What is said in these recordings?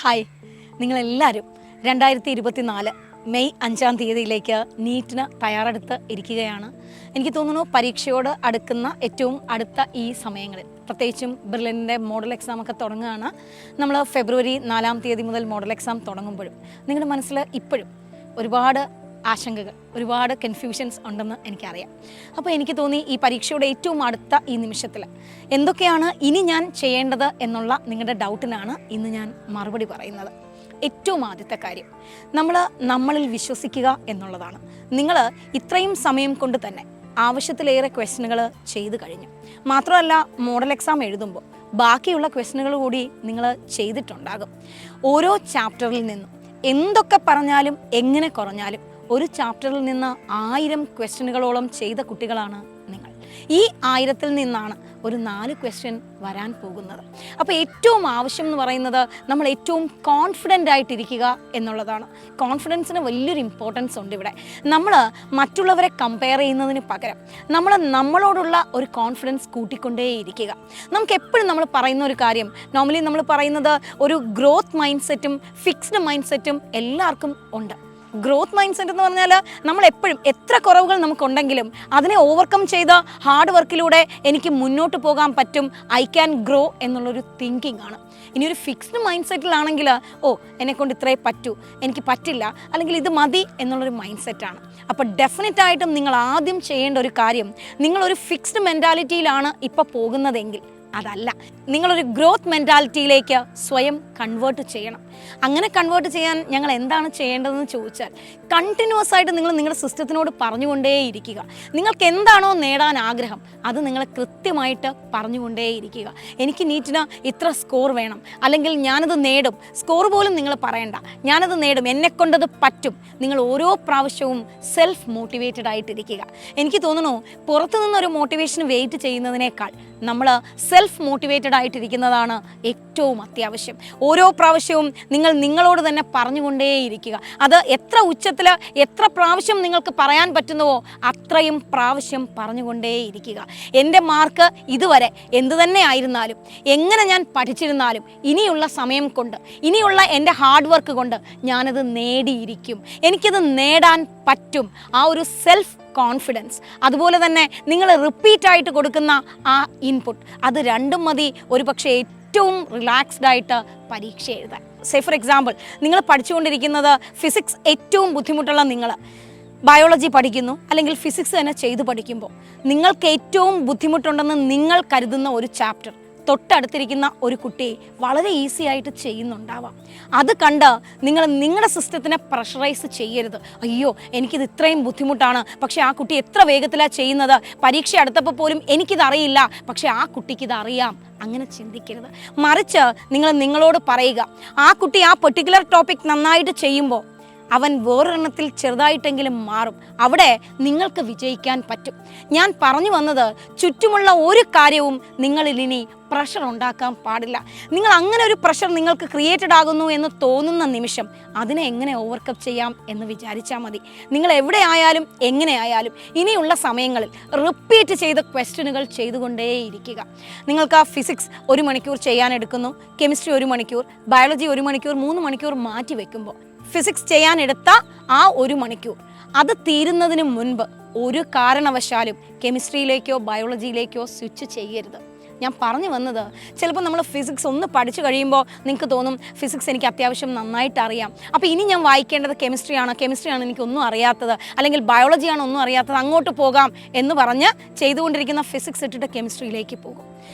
Hi, നിങ്ങളെല്ലാവരും 2024 May 5-ാം തീയതിയിലേക്ക് നീറ്റിന് തയ്യാറെടുത്ത് ഇരിക്കുകയാണ്. എനിക്ക് തോന്നുന്നു പരീക്ഷയോട് അടുക്കുന്ന ഏറ്റവും അടുത്ത ഈ സമയങ്ങളിൽ, പ്രത്യേകിച്ചും ബെർലിനിൻ്റെ മോഡൽ എക്സാമൊക്കെ തുടങ്ങുകയാണ്. നമ്മൾ ഫെബ്രുവരി 4-ാം തീയതി മുതൽ മോഡൽ എക്സാം തുടങ്ങുമ്പോഴും നിങ്ങളുടെ മനസ്സിൽ ഇപ്പോഴും ഒരുപാട് ആശങ്കകൾ, ഒരുപാട് കൺഫ്യൂഷൻസ് ഉണ്ടെന്ന് എനിക്കറിയാം. അപ്പോൾ എനിക്ക് തോന്നി ഈ പരീക്ഷയുടെ ഏറ്റവും അടുത്ത ഈ നിമിഷത്തിൽ എന്തൊക്കെയാണ് ഇനി ഞാൻ ചെയ്യേണ്ടത് എന്നുള്ള നിങ്ങളുടെ ഡൗട്ടിനാണ് ഇന്ന് ഞാൻ മറുപടി പറയുന്നത്. ഏറ്റവും ആദ്യത്തെ കാര്യം, നമ്മളിൽ വിശ്വസിക്കുക എന്നുള്ളതാണ്. നിങ്ങൾ ഇത്രയും സമയം കൊണ്ട് തന്നെ ആവശ്യത്തിലേറെ ക്വസ്റ്റ്യനുകൾ ചെയ്തു കഴിഞ്ഞു. മാത്രമല്ല, മോഡൽ എക്സാം എഴുതുമ്പോൾ ബാക്കിയുള്ള ക്വസ്റ്റ്യനുകൾ കൂടി നിങ്ങൾ ചെയ്തിട്ടുണ്ടാകും. ഓരോ ചാപ്റ്ററിൽ നിന്നും എന്തൊക്കെ പറഞ്ഞാലും എങ്ങനെ കുറഞ്ഞാലും ഒരു ചാപ്റ്ററിൽ നിന്ന് 1000 ക്വസ്റ്റ്യനുകളോളം ചെയ്ത കുട്ടികളാണ് നിങ്ങൾ. ഈ 1000-ൽ നിന്നാണ് ഒരു 4 ക്വസ്റ്റ്യൻ വരാൻ പോകുന്നത്. അപ്പോൾ ഏറ്റവും ആവശ്യം എന്ന് പറയുന്നത് നമ്മൾ ഏറ്റവും കോൺഫിഡൻ്റ് ആയിട്ടിരിക്കുക എന്നുള്ളതാണ്. കോൺഫിഡൻസിന് വലിയൊരു ഇമ്പോർട്ടൻസ് ഉണ്ട് ഇവിടെ. നമ്മൾ മറ്റുള്ളവരെ കമ്പയർ ചെയ്യുന്നതിന് പകരം നമ്മളോടുള്ള ഒരു കോൺഫിഡൻസ് കൂട്ടിക്കൊണ്ടേയിരിക്കുക. നമുക്ക് എപ്പോഴും നമ്മൾ പറയുന്ന ഒരു കാര്യം, നോർമലി നമ്മൾ പറയുന്നത് ഒരു ഗ്രോത്ത് മൈൻഡ് സെറ്റും ഫിക്സ്ഡ് മൈൻഡ് സെറ്റും എല്ലാവർക്കും ഉണ്ട്. ഗ്രോത്ത് മൈൻഡ് സെറ്റ് എന്ന് പറഞ്ഞാൽ നമ്മൾ എപ്പോഴും എത്ര കുറവുകൾ നമുക്കുണ്ടെങ്കിലും അതിനെ ഓവർകം ചെയ്ത ഹാർഡ് വർക്കിലൂടെ എനിക്ക് മുന്നോട്ട് പോകാൻ പറ്റും, ഐ ക്യാൻ ഗ്രോ എന്നുള്ളൊരു തിങ്കിങ് ആണ്. ഇനി ഒരു ഫിക്സ്ഡ് മൈൻഡ് സെറ്റിലാണെങ്കിൽ എന്നെക്കൊണ്ട് ഇത്രേ പറ്റൂ, എനിക്ക് പറ്റില്ല, അല്ലെങ്കിൽ ഇത് മതി എന്നുള്ളൊരു മൈൻഡ് സെറ്റാണ്. അപ്പോൾ ഡെഫിനറ്റായിട്ടും നിങ്ങൾ ആദ്യം ചെയ്യേണ്ട ഒരു കാര്യം, നിങ്ങളൊരു ഫിക്സ്ഡ് മെൻറ്റാലിറ്റിയിലാണ് ഇപ്പോൾ പോകുന്നതെങ്കിൽ അതല്ല, നിങ്ങളൊരു ഗ്രോത്ത് മെൻറ്റാലിറ്റിയിലേക്ക് സ്വയം കൺവേർട്ട് ചെയ്യണം. അങ്ങനെ കൺവേർട്ട് ചെയ്യാൻ ഞങ്ങൾ എന്താണ് ചെയ്യേണ്ടതെന്ന് ചോദിച്ചാൽ, കണ്ടിന്യൂസ് ആയിട്ട് നിങ്ങൾ നിങ്ങളുടെ സിസ്റ്റത്തിനോട് പറഞ്ഞുകൊണ്ടേയിരിക്കുക. നിങ്ങൾക്ക് എന്താണോ നേടാൻ ആഗ്രഹം അത് നിങ്ങൾ കൃത്യമായിട്ട് പറഞ്ഞുകൊണ്ടേയിരിക്കുക. എനിക്ക് നീറ്റിന് ഇത്ര സ്കോർ വേണം, അല്ലെങ്കിൽ ഞാനത് നേടും. സ്കോർ പോലും നിങ്ങൾ പറയണ്ട, ഞാനത് നേടും, എന്നെക്കൊണ്ടത് പറ്റും. നിങ്ങൾ ഓരോ പ്രാവശ്യവും സെൽഫ് മോട്ടിവേറ്റഡ് ആയിട്ടിരിക്കുക. എനിക്ക് തോന്നുന്നു പുറത്തു നിന്നൊരു മോട്ടിവേഷൻ വെയിറ്റ് ചെയ്യുന്നതിനേക്കാൾ നമ്മൾ സെൽഫ് മോട്ടിവേറ്റഡ് ആയിട്ടിരിക്കുന്നതാണ് ഏറ്റവും അത്യാവശ്യം. ഓരോ പ്രാവശ്യവും നിങ്ങൾ നിങ്ങളോട് തന്നെ പറഞ്ഞുകൊണ്ടേയിരിക്കുക. അത് എത്ര ഉച്ചത്തിൽ എത്ര പ്രാവശ്യം നിങ്ങൾക്ക് പറയാൻ പറ്റുന്നുവോ അത്രയും പ്രാവശ്യം പറഞ്ഞുകൊണ്ടേയിരിക്കുക. എൻ്റെ മാർക്ക് ഇതുവരെ എന്തു തന്നെ ആയിരുന്നാലും, എങ്ങനെ ഞാൻ പഠിച്ചിരുന്നാലും, ഇനിയുള്ള സമയം കൊണ്ട്, ഇനിയുള്ള എൻ്റെ ഹാർഡ് വർക്ക് കൊണ്ട് ഞാനത് നേടിയിരിക്കും, എനിക്കത് നേടാൻ പറ്റും. ആ ഒരു സെൽഫ് കോൺഫിഡൻസ്, അതുപോലെ തന്നെ നിങ്ങൾ റിപ്പീറ്റായിട്ട് കൊടുക്കുന്ന ആ ഇൻപുട്ട്, അത് രണ്ടും മതി ഒരു പക്ഷേ ഏറ്റവും റിലാക്സ്ഡ് ആയിട്ട് പരീക്ഷ എഴുതാൻ. സേ ഫോർ എക്സാമ്പിൾ, നിങ്ങൾ പഠിച്ചുകൊണ്ടിരിക്കുന്നത് ഫിസിക്സ് ഏറ്റവും ബുദ്ധിമുട്ടുള്ള നിങ്ങൾ ബയോളജി പഠിക്കുന്നു, അല്ലെങ്കിൽ ഫിസിക്സ് തന്നെ ചെയ്തു പഠിക്കുമ്പോൾ നിങ്ങൾക്ക് ഏറ്റവും ബുദ്ധിമുട്ടുണ്ടെന്ന് നിങ്ങൾ കരുതുന്ന ഒരു ചാപ്റ്റർ തൊട്ടടുത്തിരിക്കുന്ന ഒരു കുട്ടി വളരെ ഈസി ആയിട്ട് ചെയ്യുന്നുണ്ടാവാം. അത് കണ്ട് നിങ്ങൾ നിങ്ങളുടെ സിസ്റ്റത്തിനെ പ്രഷറൈസ് ചെയ്യരുത്. അയ്യോ, എനിക്കിത് ഇത്രയും ബുദ്ധിമുട്ടാണ്, പക്ഷേ ആ കുട്ടി എത്ര വേഗത്തിലാണ് ചെയ്യുന്നത്, പരീക്ഷ അടുത്തപ്പോൾ പോലും എനിക്കിതറിയില്ല, പക്ഷേ ആ കുട്ടിക്കിത് അറിയാം. അങ്ങനെ ചിന്തിക്കരുത്. മറിച്ച് നിങ്ങൾ നിങ്ങളോട് പറയുക, ആ കുട്ടി ആ പെർട്ടിക്കുലർ ടോപ്പിക് നന്നായിട്ട് ചെയ്യുമ്പോൾ അവൻ വേറൊരെണ്ണത്തിൽ ചെറുതായിട്ടെങ്കിലും മാറും. അവിടെ നിങ്ങൾക്ക് വിജയിക്കാൻ പറ്റും. ഞാൻ പറഞ്ഞു വന്നത്, ചുറ്റുമുള്ള ഒരു കാര്യവും നിങ്ങളിൽ ഇനി പ്രഷർ ഉണ്ടാക്കാൻ പാടില്ല. നിങ്ങൾ അങ്ങനെ ഒരു പ്രഷർ നിങ്ങൾക്ക് ക്രിയേറ്റഡ് ആകുന്നു എന്ന് തോന്നുന്ന നിമിഷം അതിനെ എങ്ങനെ ഓവർകം ചെയ്യാം എന്ന് വിചാരിച്ചാൽ മതി. നിങ്ങൾ എവിടെ ആയാലും എങ്ങനെ ആയാലും ഇനിയുള്ള സമയങ്ങളിൽ റിപ്പീറ്റ് ചെയ്ത ക്വസ്റ്റ്യനുകൾ ചെയ്തുകൊണ്ടേയിരിക്കുക. നിങ്ങൾക്ക് ആ ഫിസിക്സ് 1 മണിക്കൂർ ചെയ്യാനെടുക്കുന്നു, കെമിസ്ട്രി 1 മണിക്കൂർ, ബയോളജി 1 മണിക്കൂർ, 3 മണിക്കൂർ മാറ്റി വെക്കുമ്പോൾ ഫിസിക്സ് ചെയ്യാനെടുത്ത ആ 1 മണിക്കൂർ അത് തീരുന്നതിന് മുൻപ് ഒരു കാരണവശാലും കെമിസ്ട്രിയിലേക്കോ ബയോളജിയിലേക്കോ സ്വിച്ച് ചെയ്യരുത്. ഞാൻ പറഞ്ഞു വന്നത്, ചിലപ്പോൾ നമ്മൾ ഫിസിക്സ് ഒന്ന് പഠിച്ചു കഴിയുമ്പോൾ നിങ്ങൾക്ക് തോന്നും ഫിസിക്സ് എനിക്ക് അത്യാവശ്യം നന്നായിട്ട് അറിയാം, അപ്പോൾ ഇനി ഞാൻ വായിക്കേണ്ടത് കെമിസ്ട്രിയാണ് എനിക്കൊന്നും അറിയാത്തത്, അല്ലെങ്കിൽ ബയോളജിയാണ് ഒന്നും അറിയാത്തത്, അങ്ങോട്ട് പോകാം എന്ന് പറഞ്ഞ് ചെയ്തുകൊണ്ടിരിക്കുന്ന ഫിസിക്സ് ഇട്ടിട്ട് കെമിസ്ട്രിയിലേക്ക് പോകും.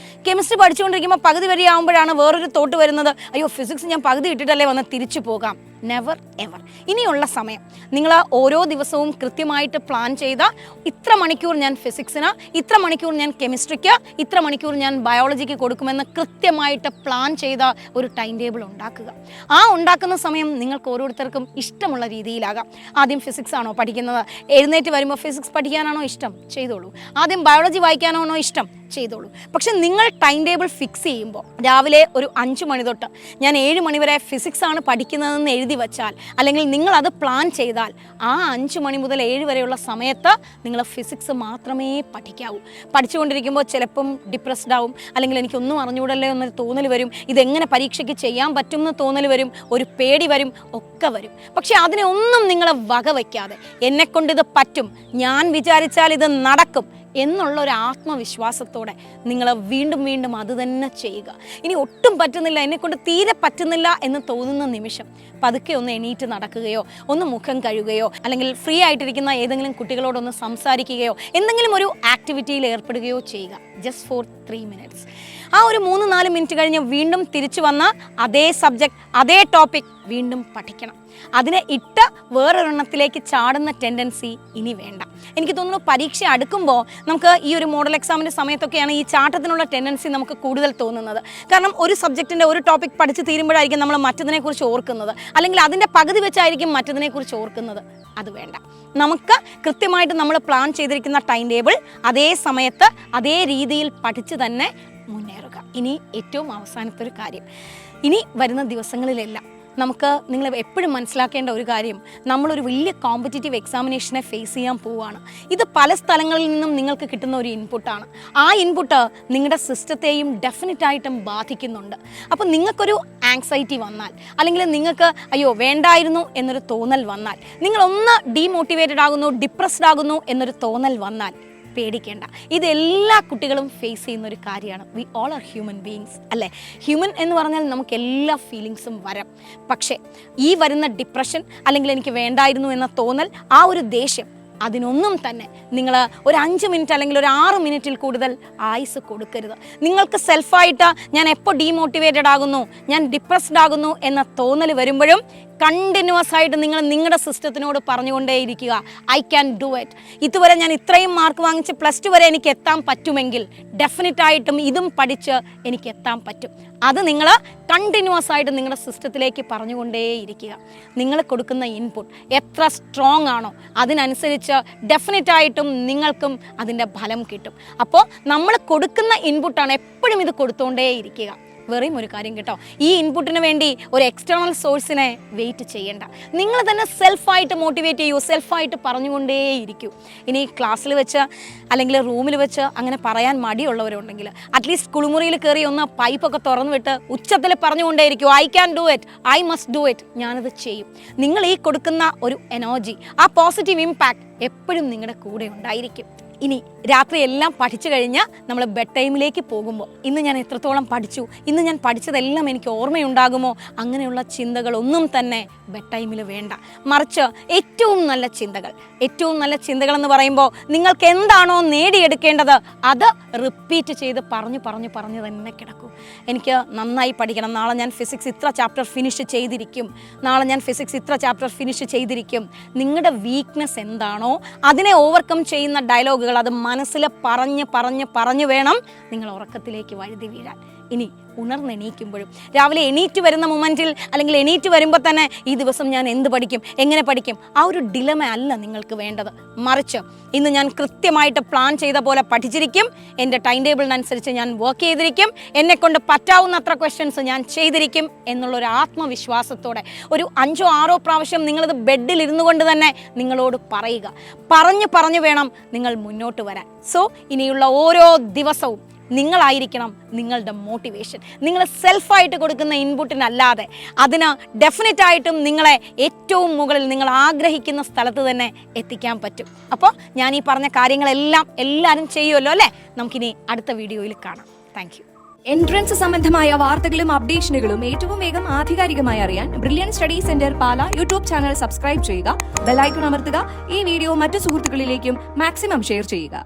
കെമിസ്ട്രി പഠിച്ചുകൊണ്ടിരിക്കുമ്പോൾ പകുതി വരെ ആകുമ്പോഴാണ് വേറൊരു തോട്ട് വരുന്നത്, അയ്യോ ഫിസിക്സ് ഞാൻ പകുതി ഇട്ടിട്ടല്ലേ വന്ന് തിരിച്ചു പോകാം. Never ever. ഇനിയുള്ള സമയം നിങ്ങൾ ഓരോ ദിവസവും കൃത്യമായിട്ട് പ്ലാൻ ചെയ്ത, ഇത്ര മണിക്കൂർ ഞാൻ ഫിസിക്സിന്, ഇത്ര മണിക്കൂർ ഞാൻ കെമിസ്ട്രിക്ക്, ഇത്ര മണിക്കൂർ ഞാൻ ബയോളജിക്ക് കൊടുക്കുമെന്ന് കൃത്യമായിട്ട് പ്ലാൻ ചെയ്ത ഒരു ടൈം ടേബിൾ ഉണ്ടാക്കുക. ആ ഉണ്ടാക്കുന്ന സമയം നിങ്ങൾക്ക് ഓരോരുത്തർക്കും ഇഷ്ടമുള്ള രീതിയിലാകാം. ആദ്യം ഫിസിക്സ് ആണോ പഠിക്കുന്നത്, എഴുന്നേറ്റ് വരുമ്പോൾ ഫിസിക്സ് പഠിക്കാനാണോ ഇഷ്ടം, ചെയ്തോളൂ. ആദ്യം ബയോളജി വായിക്കാനാണോ ഇഷ്ടം, ചെയ്തോളൂ. പക്ഷെ നിങ്ങൾ ടൈം ടേബിൾ ഫിക്സ് ചെയ്യുമ്പോൾ രാവിലെ ഒരു 5 മണി തൊട്ട് ഞാൻ 7 മണി വരെ ഫിസിക്സ് ആണ് പഠിക്കുന്നതെന്ന് എഴുതി വച്ചാൽ, അല്ലെങ്കിൽ നിങ്ങൾ അത് പ്ലാൻ ചെയ്താൽ, ആ 5 മണി മുതൽ 7 വരെയുള്ള സമയത്ത് നിങ്ങൾ ഫിസിക്സ് മാത്രമേ പഠിക്കാവൂ. പഠിച്ചുകൊണ്ടിരിക്കുമ്പോൾ ചിലപ്പം ഡിപ്രസ്ഡ് ആവും, അല്ലെങ്കിൽ എനിക്കൊന്നും അറിഞ്ഞുകൂടല്ലേ എന്നൊരു തോന്നൽ വരും, ഇതെങ്ങനെ പരീക്ഷയ്ക്ക് ചെയ്യാൻ പറ്റും എന്ന് തോന്നൽ വരും, ഒരു പേടി വരും, ഒക്കെ വരും. പക്ഷെ അതിനെ ഒന്നും നിങ്ങൾ വകവയ്ക്കാതെ എന്നെക്കൊണ്ടിത് പറ്റും, ഞാൻ വിചാരിച്ചാൽ ഇത് നടക്കും എന്നുള്ള ഒരു ആത്മവിശ്വാസത്തോടെ നിങ്ങൾ വീണ്ടും വീണ്ടും അത് തന്നെ ചെയ്യുക. ഇനി ഒട്ടും പറ്റുന്നില്ല, എന്നെക്കൊണ്ട് തീരെ പറ്റുന്നില്ല എന്ന് തോന്നുന്ന നിമിഷം പതുക്കെ ഒന്ന് എണീറ്റ് നടക്കുകയോ, ഒന്ന് മുഖം കഴുകുകയോ, അല്ലെങ്കിൽ ഫ്രീ ആയിട്ടിരിക്കുന്ന ഏതെങ്കിലും കുട്ടികളോടൊന്ന് സംസാരിക്കുകയോ, എന്തെങ്കിലും ഒരു ആക്ടിവിറ്റിയിൽ ഏർപ്പെടുകയോ ചെയ്യുക. Just for 3 minutes. ആ ഒരു 3-4 മിനിറ്റ് കഴിഞ്ഞ് വീണ്ടും തിരിച്ചു വന്ന് അതേ സബ്ജക്റ്റ്, അതേ ടോപ്പിക് വീണ്ടും പഠിക്കണം. അതിനെ ഇട്ട് വേറൊരെണ്ണത്തിലേക്ക് ചാടുന്ന ടെൻഡൻസി ഇനി വേണ്ട. എനിക്ക് തോന്നുന്നു പരീക്ഷ അടുക്കുമ്പോൾ നമുക്ക് ഈ ഒരു മോഡൽ എക്സാമിൻ്റെ സമയത്തൊക്കെയാണ് ഈ ചാട്ടത്തിനുള്ള ടെൻഡൻസി നമുക്ക് കൂടുതൽ തോന്നുന്നത്. കാരണം ഒരു സബ്ജക്റ്റിൻ്റെ ഒരു ടോപ്പിക് പഠിച്ച് തീരുമ്പോഴായിരിക്കും നമ്മൾ മറ്റതിനെക്കുറിച്ച് ഓർക്കുന്നത്, അല്ലെങ്കിൽ അതിൻ്റെ പകുതി വെച്ചായിരിക്കും മറ്റതിനെക്കുറിച്ച് ഓർക്കുന്നത്. അത് വേണ്ട. നമുക്ക് കൃത്യമായിട്ട് നമ്മൾ പ്ലാൻ ചെയ്തിരിക്കുന്ന ടൈം ടേബിൾ അതേ സമയത്ത് അതേ രീതിയിൽ പഠിച്ച് തന്നെ മുന്നേറുക. ഇനി ഏറ്റവും അവസാനത്തെ ഒരു കാര്യം, ഇനി വരുന്ന ദിവസങ്ങളിലെല്ലാം നിങ്ങൾ എപ്പോഴും മനസ്സിലാക്കേണ്ട ഒരു കാര്യം, നമ്മളൊരു വലിയ കോമ്പറ്റീറ്റീവ് എക്സാമിനേഷനെ ഫേസ് ചെയ്യാൻ പോവുകയാണ്. ഇത് പല സ്ഥലങ്ങളിൽ നിന്നും നിങ്ങൾക്ക് കിട്ടുന്ന ഒരു ഇൻപുട്ടാണ്. ആ ഇൻപുട്ട് നിങ്ങളുടെ സിസ്റ്റത്തെയും ഡെഫിനറ്റായിട്ടും ബാധിക്കുന്നുണ്ട്. അപ്പോൾ നിങ്ങൾക്കൊരു ആങ്സൈറ്റി വന്നാൽ, അല്ലെങ്കിൽ നിങ്ങൾക്ക് അയ്യോ വേണ്ടായിരുന്നു എന്നൊരു തോന്നൽ വന്നാൽ, നിങ്ങളൊന്ന് ഡീമോട്ടിവേറ്റഡ് ആകുന്നു, ഡിപ്രസ്ഡ് ആകുന്നു എന്നൊരു തോന്നൽ വന്നാൽ പേടിക്കേണ്ട. ഇതെല്ലാ കുട്ടികളും ഫേസ് ചെയ്യുന്ന ഒരു കാര്യമാണ്. We all are human beings അല്ലേ? ഹ്യൂമൻ എന്ന് പറഞ്ഞാൽ നമുക്ക് എല്ലാ ഫീലിങ്സും വരാം. പക്ഷേ ഈ വരുന്ന ഡിപ്രഷൻ, അല്ലെങ്കിൽ എനിക്ക് വേണ്ടായിരുന്നു എന്ന തോന്നൽ, ആ ഒരു ദേഷ്യം, അതിനൊന്നും തന്നെ നിങ്ങൾ ഒരു 5 മിനിറ്റ് അല്ലെങ്കിൽ ഒരു 6 മിനിറ്റിൽ കൂടുതൽ ആയുസ് കൊടുക്കരുത്. നിങ്ങൾക്ക് സെൽഫായിട്ട് ഞാൻ എപ്പോൾ ഡീമോട്ടിവേറ്റഡ് ആകുന്നു, ഞാൻ ഡിപ്രസ്ഡ് ആകുന്നു എന്ന തോന്നൽ വരുമ്പോഴും കണ്ടിന്യൂസ് ആയിട്ട് നിങ്ങൾ നിങ്ങളുടെ സിസ്റ്റത്തിനോട് പറഞ്ഞുകൊണ്ടേയിരിക്കുക, ഐ ക്യാൻ ഡു ഇറ്റ്. ഇതുവരെ ഞാൻ ഇത്രയും മാർക്ക് വാങ്ങിച്ച് +2 വരെ എനിക്ക് എത്താൻ പറ്റുമെങ്കിൽ ഡെഫിനറ്റായിട്ടും ഇതും പഠിച്ച് എനിക്ക് എത്താൻ പറ്റും. അത് നിങ്ങൾ കണ്ടിന്യൂസ് ആയിട്ട് നിങ്ങളുടെ സിസ്റ്റത്തിലേക്ക് പറഞ്ഞുകൊണ്ടേയിരിക്കുക. നിങ്ങൾ കൊടുക്കുന്ന ഇൻപുട്ട് എത്ര സ്ട്രോങ് ആണോ അതിനനുസരിച്ച് ഡെഫിനറ്റായിട്ടും നിങ്ങൾക്കും അതിൻ്റെ ഫലം കിട്ടും. അപ്പോൾ നമ്മൾ കൊടുക്കുന്ന ഇൻപുട്ടാണ് എപ്പോഴും ഇത് കൊടുത്തുകൊണ്ടേയിരിക്കുക. വെറും ഒരു കാര്യം കേട്ടോ, ഈ ഇൻപുട്ടിന് വേണ്ടി ഒരു എക്സ്റ്റേണൽ സോഴ്സിനെ വെയിറ്റ് ചെയ്യേണ്ട. നിങ്ങൾ തന്നെ സെൽഫായിട്ട് മോട്ടിവേറ്റ് ചെയ്യൂ, സെൽഫായിട്ട് പറഞ്ഞുകൊണ്ടേയിരിക്കൂ. ഇനി ക്ലാസ്സിൽ വെച്ച് അല്ലെങ്കിൽ റൂമിൽ വെച്ച് അങ്ങനെ പറയാൻ മടിയുള്ളവരുണ്ടെങ്കിൽ അറ്റ്ലീസ്റ്റ് കുളിമുറിയിൽ കയറി ഒന്ന് പൈപ്പൊക്കെ തുറന്നു വിട്ട് ഉച്ചത്തിൽ പറഞ്ഞുകൊണ്ടേയിരിക്കൂ, I can do it, I must do it, ഞാനത് ചെയ്യും. നിങ്ങൾ ഈ കൊടുക്കുന്ന ഒരു എനർജി, ആ പോസിറ്റീവ് ഇമ്പാക്റ്റ് എപ്പോഴും നിങ്ങളുടെ കൂടെ ഉണ്ടായിരിക്കും. ഇനി രാത്രി എല്ലാം പഠിച്ചു കഴിഞ്ഞ് നമ്മൾ ബെഡ് ടൈമിലേക്ക് പോകുമ്പോൾ ഇന്ന് ഞാൻ എത്രത്തോളം പഠിച്ചു, ഇന്ന് ഞാൻ പഠിച്ചതെല്ലാം എനിക്ക് ഓർമ്മയുണ്ടാകുമോ, അങ്ങനെയുള്ള ചിന്തകളൊന്നും തന്നെ ബെഡ് ടൈമിൽ വേണ്ട. മറിച്ച് ഏറ്റവും നല്ല ചിന്തകൾ എന്ന് പറയുമ്പോൾ നിങ്ങൾക്ക് എന്താണോ നേടിയെടുക്കേണ്ടത് അത് റിപ്പീറ്റ് ചെയ്ത് പറഞ്ഞു തന്നെ കിടക്കൂ. എനിക്ക് നന്നായി പഠിക്കണം, നാളെ ഞാൻ ഫിസിക്സ് ഇത്ര ചാപ്റ്റർ ഫിനിഷ് ചെയ്തിരിക്കും, നാളെ ഞാൻ ഫിസിക്സ് ഇത്ര ചാപ്റ്റർ ഫിനിഷ് ചെയ്തിരിക്കും. നിങ്ങളുടെ വീക്ക്നെസ് എന്താണോ അതിനെ ഓവർകം ചെയ്യുന്ന ഡയലോഗുകൾ അത് മനസ്സിൽ പറഞ്ഞു വേണം നിങ്ങൾ ഉറക്കത്തിലേക്ക് വഴുതി വീഴാൻ. ഇനി ഉണർന്നെണീക്കുമ്പോഴും രാവിലെ എണീറ്റ് വരുന്ന മൊമെൻറ്റിൽ, അല്ലെങ്കിൽ എണീറ്റ് വരുമ്പോൾ തന്നെ ഈ ദിവസം ഞാൻ എന്ത് പഠിക്കും, എങ്ങനെ പഠിക്കും, ആ ഒരു ഡിലമ അല്ല നിങ്ങൾക്ക് വേണ്ടത്. മറിച്ച് ഇന്ന് ഞാൻ കൃത്യമായിട്ട് പ്ലാൻ ചെയ്ത പോലെ പഠിച്ചിരിക്കും, എൻ്റെ ടൈം ടേബിളിനനുസരിച്ച് ഞാൻ വർക്ക് ചെയ്തിരിക്കും, എന്നെക്കൊണ്ട് പറ്റാവുന്നത്ര ക്വസ്റ്റ്യൻസ് ഞാൻ ചെയ്തിരിക്കും എന്നുള്ളൊരു ആത്മവിശ്വാസത്തോടെ ഒരു 5-6 പ്രാവശ്യം നിങ്ങളത് ബെഡിൽ ഇരുന്നു കൊണ്ട് തന്നെ നിങ്ങളോട് പറയുക. പറഞ്ഞു വേണം നിങ്ങൾ മുന്നോട്ട് വരാൻ. സോ ഇനിയുള്ള ഓരോ ദിവസവും നിങ്ങളായിരിക്കണം നിങ്ങളുടെ മോട്ടിവേഷൻ. നിങ്ങൾ സെൽഫായിട്ട് കൊടുക്കുന്ന ഇൻപുട്ടിനല്ലാതെ അതിന് ഡെഫിനറ്റായിട്ടും നിങ്ങളെ ഏറ്റവും മുകളിൽ നിങ്ങൾ ആഗ്രഹിക്കുന്ന സ്ഥലത്ത് തന്നെ എത്തിക്കാൻ പറ്റും. അപ്പോൾ ഞാൻ ഈ പറഞ്ഞ കാര്യങ്ങളെല്ലാം എല്ലാവരും ചെയ്യുമല്ലോ അല്ലേ? നമുക്കിനി അടുത്ത വീഡിയോയിൽ കാണാം. Thank you. എൻട്രൻസ് സംബന്ധമായ വാർത്തകളും അപ്ഡേഷനുകളും ഏറ്റവും വേഗം ആധികാരികമായി അറിയാൻ ബ്രില്യൻറ്റ് സ്റ്റഡി സെന്റർ പാല യൂട്യൂബ് ചാനൽ സബ്സ്ക്രൈബ് ചെയ്യുക, ബെൽ ഐക്കൺ അമർത്തുക, ഈ വീഡിയോ മറ്റു സുഹൃത്തുക്കളിലേക്കും മാക്സിമം ഷെയർ ചെയ്യുക.